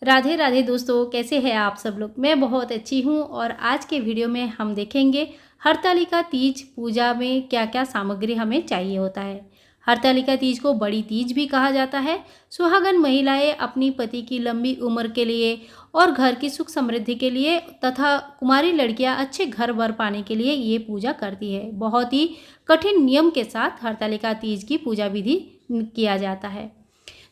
राधे राधे दोस्तों, कैसे हैं आप सब लोग। मैं बहुत अच्छी हूँ और आज के वीडियो में हम देखेंगे हरतालिका तीज पूजा में क्या क्या सामग्री हमें चाहिए होता है। हरतालिका तीज को बड़ी तीज भी कहा जाता है। सुहागन महिलाएं अपनी पति की लंबी उम्र के लिए और घर की सुख समृद्धि के लिए तथा कुमारी लड़कियां अच्छे घर वर पाने के लिए ये पूजा करती है। बहुत ही कठिन नियम के साथ हरतालिका तीज की पूजा विधि किया जाता है।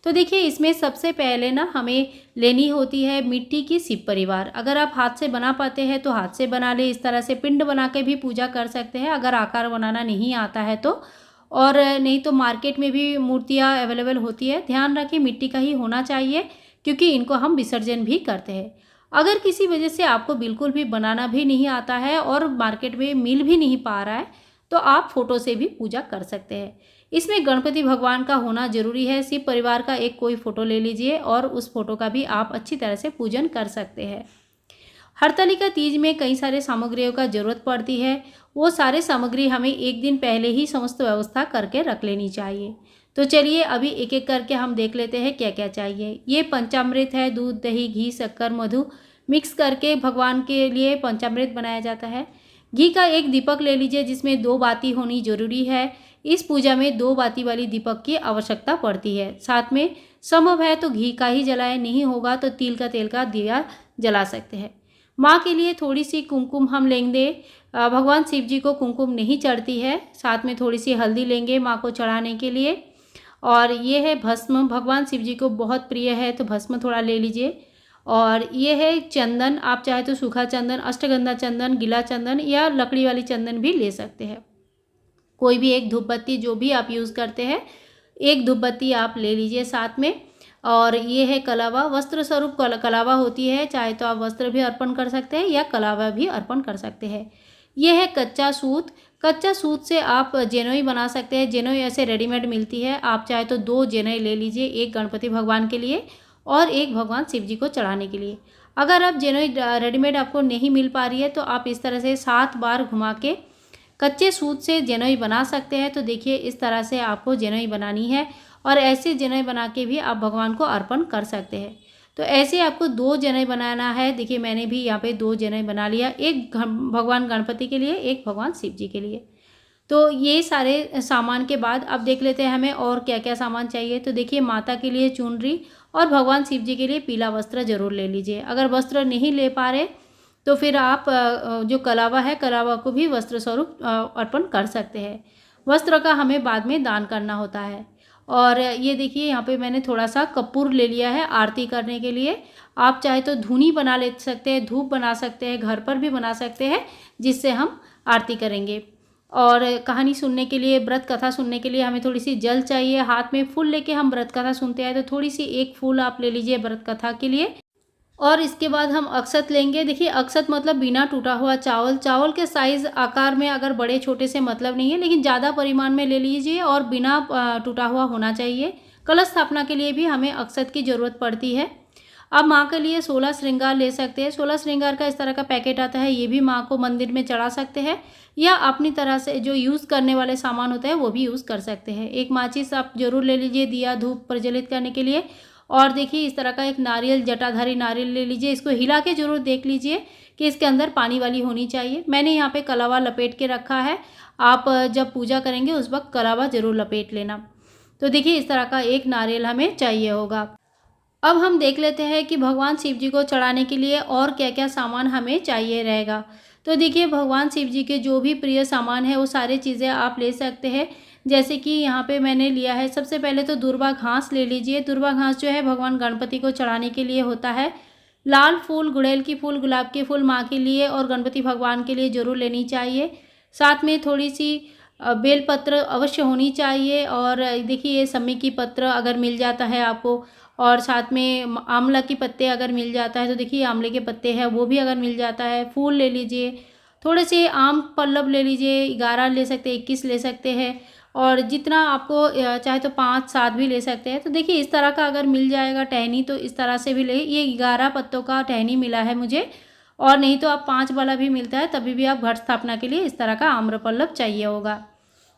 तो देखिए, इसमें सबसे पहले ना हमें लेनी होती है मिट्टी की शिव परिवार। अगर आप हाथ से बना पाते हैं तो हाथ से बना ले। इस तरह से पिंड बना के भी पूजा कर सकते हैं अगर आकार बनाना नहीं आता है तो। और नहीं तो मार्केट में भी मूर्तियाँ अवेलेबल होती है। ध्यान रखें मिट्टी का ही होना चाहिए क्योंकि इनको हम विसर्जन भी करते हैं। अगर किसी वजह से आपको बिल्कुल भी बनाना भी नहीं आता है और मार्केट में मिल भी नहीं पा रहा है तो आप फोटो से भी पूजा कर सकते हैं। इसमें गणपति भगवान का होना जरूरी है। शिव परिवार का एक कोई फोटो ले लीजिए और उस फोटो का भी आप अच्छी तरह से पूजन कर सकते हैं। हरतालिका तीज में कई सारे सामग्रियों का जरूरत पड़ती है। वो सारे सामग्री हमें एक दिन पहले ही समस्त व्यवस्था करके रख लेनी चाहिए। तो चलिए अभी एक एक करके हम देख लेते हैं क्या क्या चाहिए। ये पंचामृत है। दूध, दही, घी, शक्कर, मधु मिक्स करके भगवान के लिए पंचामृत बनाया जाता है। घी का एक दीपक ले लीजिए जिसमें 2 बाती होनी जरूरी है। इस पूजा में 2 बाती वाली दीपक की आवश्यकता पड़ती है। साथ में संभव है तो घी का ही जलाएं, नहीं होगा तो तिल का तेल का दिया जला सकते हैं। माँ के लिए थोड़ी सी कुमकुम हम लेंगे। भगवान शिव जी को कुमकुम नहीं चढ़ती है। साथ में थोड़ी सी हल्दी लेंगे माँ को चढ़ाने के लिए। और ये है भस्म, भगवान शिव जी को बहुत प्रिय है तो भस्म थोड़ा ले लीजिए। और ये है चंदन, आप चाहे तो सूखा चंदन, अष्टगंधा चंदन, गीला चंदन या लकड़ी वाली चंदन भी ले सकते हैं। कोई भी एक धूप बत्ती जो भी आप यूज़ करते हैं, एक धूप बत्ती आप ले लीजिए साथ में। और ये है कलावा, वस्त्र स्वरूप कलावा होती है। चाहे तो आप वस्त्र भी अर्पण कर सकते हैं या कलावा भी अर्पण कर सकते हैं। ये है कच्चा सूत। कच्चा सूत से आप जेनोई बना सकते हैं। जेनोई ऐसे रेडीमेड मिलती है। आप चाहे तो 2 जेनोई ले लीजिए, एक गणपति भगवान के लिए और एक भगवान शिव जी को चढ़ाने के लिए। अगर आप जेनोई रेडीमेड आपको नहीं मिल पा रही है तो आप इस तरह से 7 बार घुमा के कच्चे सूत से जेनोई बना सकते हैं। तो देखिए इस तरह से आपको जेनोई बनानी है और ऐसे जेनोई बना के भी आप भगवान को अर्पण कर सकते हैं। तो ऐसे आपको 2 जेनोई बनाना है। देखिए मैंने भी यहाँ पे 2 जेनोई बना लिया, एक भगवान गणपति के लिए, एक भगवान शिव जी के लिए। तो ये सारे सामान के बाद अब देख लेते हैं हमें और क्या क्या सामान चाहिए। तो देखिए माता के लिए चुनरी और भगवान शिव जी के लिए पीला वस्त्र जरूर ले लीजिए। अगर वस्त्र नहीं ले पा रहे तो फिर आप जो कलावा है, कलावा को भी वस्त्र स्वरूप अर्पण कर सकते हैं। वस्त्र का हमें बाद में दान करना होता है। और ये देखिए यहाँ पे मैंने थोड़ा सा कपूर ले लिया है आरती करने के लिए। आप चाहे तो धूनी बना ले सकते हैं, धूप बना सकते हैं, घर पर भी बना सकते हैं जिससे हम आरती करेंगे। और कहानी सुनने के लिए, व्रत कथा सुनने के लिए हमें थोड़ी सी जल चाहिए। हाथ में फूल लेके हम व्रत कथा सुनते हैं तो थोड़ी सी एक फूल आप ले लीजिए व्रत कथा के लिए। और इसके बाद हम अक्षत लेंगे। देखिए अक्षत मतलब बिना टूटा हुआ चावल। चावल के साइज़ आकार में अगर बड़े छोटे से मतलब नहीं है, लेकिन ज़्यादा परिमाण में ले लीजिए और बिना टूटा हुआ होना चाहिए। कलश स्थापना के लिए भी हमें अक्षत की ज़रूरत पड़ती है। अब माँ के लिए 16 श्रृंगार ले सकते हैं। 16 श्रृंगार का इस तरह का पैकेट आता है, ये भी माँ को मंदिर में चढ़ा सकते हैं या अपनी तरह से जो यूज़ करने वाले सामान होते हैं वो भी यूज़ कर सकते हैं। एक माचिस आप जरूर ले लीजिए दिया धूप प्रज्वलित करने के लिए। और देखिए इस तरह का एक नारियल, जटाधारी नारियल ले लीजिए। इसको हिला के जरूर देख लीजिए कि इसके अंदर पानी वाली होनी चाहिए। मैंने यहाँ पे कलावा लपेट के रखा है। आप जब पूजा करेंगे उस वक्त कलावा जरूर लपेट लेना। तो देखिए इस तरह का एक नारियल हमें चाहिए होगा। अब हम देख लेते हैं कि भगवान शिव जी को चढ़ाने के लिए और क्या क्या सामान हमें चाहिए रहेगा। तो देखिए भगवान शिव जी के जो भी प्रिय सामान है वो सारी चीज़ें आप ले सकते हैं। जैसे कि यहाँ पे मैंने लिया है, सबसे पहले तो दुर्वा घास ले लीजिए। दुर्वा घास जो है भगवान गणपति को चढ़ाने के लिए होता है। लाल फूल, गुड़ैल की फूल, गुलाब के फूल माँ के लिए और गणपति भगवान के लिए जरूर लेनी चाहिए। साथ में थोड़ी सी बेलपत्र अवश्य होनी चाहिए। और देखिए ये सम्मी की पत्र अगर मिल जाता है आपको, और साथ में आंवला की पत्ते अगर मिल जाता है तो देखिए आंवले के पत्ते हैं वो भी अगर मिल जाता है। फूल ले लीजिए, थोड़े से आम पल्लव ले लीजिए, 11 ले सकते हैं, 21 ले सकते हैं। और जितना आपको चाहे तो 5-7 भी ले सकते हैं। तो देखिए इस तरह का अगर मिल जाएगा टहनी तो इस तरह से भी ले। ये 11 पत्तों का टहनी मिला है मुझे। और नहीं तो आप 5 वाला भी मिलता है, तभी भी आप घट स्थापना के लिए इस तरह का आम्रपल्लव चाहिए होगा।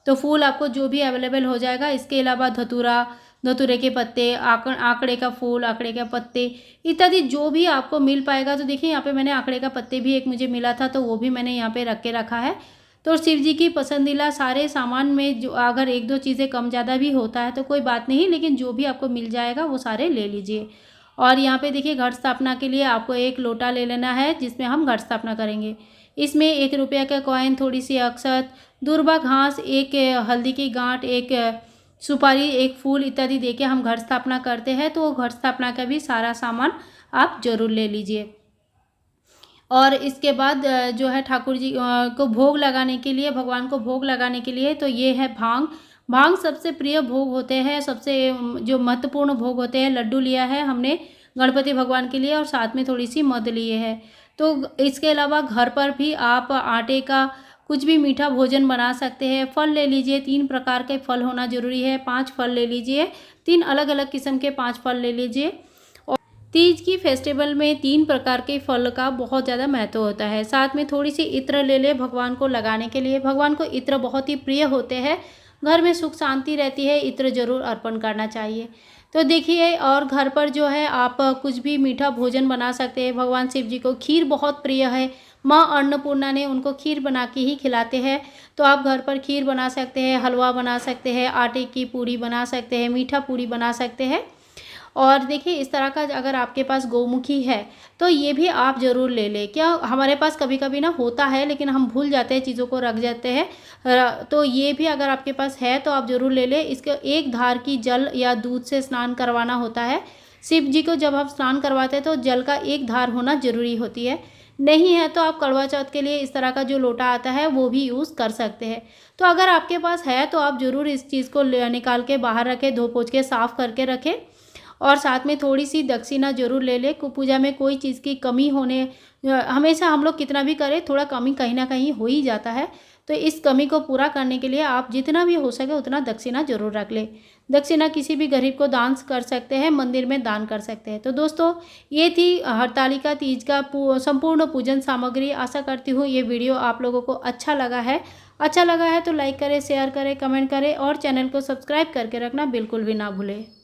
तो फूल आपको जो भी अवेलेबल हो जाएगा। इसके अलावा धतूरा, धतूरे के पत्ते, आकड़े का फूल, आकड़े के पत्ते इत्यादि जो भी आपको मिल पाएगा। तो देखिए यहाँ पे मैंने आकड़े का पत्ते भी एक मुझे मिला था, तो वो भी मैंने यहाँ पे रख के रखा है। तो शिव जी की पसंदीदा सारे सामान में जो अगर 1-2 चीज़ें कम ज़्यादा भी होता है तो कोई बात नहीं, लेकिन जो भी आपको मिल जाएगा वो सारे ले लीजिए। और यहाँ पे देखिए घट स्थापना के लिए आपको एक लोटा ले लेना है, जिसमें हम घट स्थापना करेंगे। इसमें 1 रुपया का कॉइन, थोड़ी सी अक्षत, दूर्वा घास, एक हल्दी की गांठ, एक सुपारी, एक फूल इत्यादि देके हम घट स्थापना करते हैं। तो घट स्थापना का भी सारा सामान आप जरूर ले लीजिए। और इसके बाद जो है ठाकुर जी को भोग लगाने के लिए, भगवान को भोग लगाने के लिए, तो ये है भांग। भांग सबसे प्रिय भोग होते हैं, सबसे जो महत्वपूर्ण भोग होते हैं। लड्डू लिया है हमने गणपति भगवान के लिए और साथ में थोड़ी सी मध लिए है। तो इसके अलावा घर पर भी आप आटे का कुछ भी मीठा भोजन बना सकते हैं। फल ले लीजिए, 3 प्रकार के फल होना जरूरी है। 5 फल ले लीजिए, 3 अलग अलग किस्म के 5 फल ले लीजिए। तीज की फेस्टिवल में 3 प्रकार के फल का बहुत ज़्यादा महत्व होता है। साथ में थोड़ी सी इत्र ले ले भगवान को लगाने के लिए। भगवान को इत्र बहुत ही प्रिय होते हैं, घर में सुख शांति रहती है, इत्र जरूर अर्पण करना चाहिए। तो देखिए, और घर पर जो है आप कुछ भी मीठा भोजन बना सकते हैं। भगवान शिव जी को खीर बहुत प्रिय है, माँ अन्नपूर्णा ने उनको खीर बना के ही खिलाते हैं। तो आप घर पर खीर बना सकते हैं, हलवा बना सकते हैं, आटे की पूड़ी बना सकते हैं, मीठा पूड़ी बना सकते हैं। और देखिए इस तरह का अगर आपके पास गौमुखी है तो ये भी आप ज़रूर ले लें। क्या हमारे पास कभी कभी ना होता है, लेकिन हम भूल जाते हैं, चीज़ों को रख जाते हैं। तो ये भी अगर आपके पास है तो आप ज़रूर ले लें। इसके एक धार की जल या दूध से स्नान करवाना होता है। शिव जी को जब आप स्नान करवाते हैं तो जल का एक धार होना जरूरी होती है। नहीं है तो आप करवा चौथ के लिए इस तरह का जो लोटा आता है वो भी यूज़ कर सकते हैं। तो अगर आपके पास है तो आप ज़रूर इस चीज़ को निकाल के बाहर रखें, धो पोंछ के साफ़ करके रखें। और साथ में थोड़ी सी दक्षिणा जरूर ले ले। पूजा में कोई चीज़ की कमी होने, हमेशा हम लोग कितना भी करें थोड़ा कमी कहीं ना कहीं हो ही जाता है। तो इस कमी को पूरा करने के लिए आप जितना भी हो सके उतना दक्षिणा जरूर रख ले। दक्षिणा किसी भी गरीब को दान कर सकते हैं, मंदिर में दान कर सकते हैं। तो दोस्तों ये थी हरतालिका तीज का संपूर्ण पूजन सामग्री। आशा करती हूँ ये वीडियो आप लोगों को अच्छा लगा है। अच्छा लगा है तो लाइक करें, शेयर करें, कमेंट करें और चैनल को सब्सक्राइब करके रखना बिल्कुल भी ना भूलें।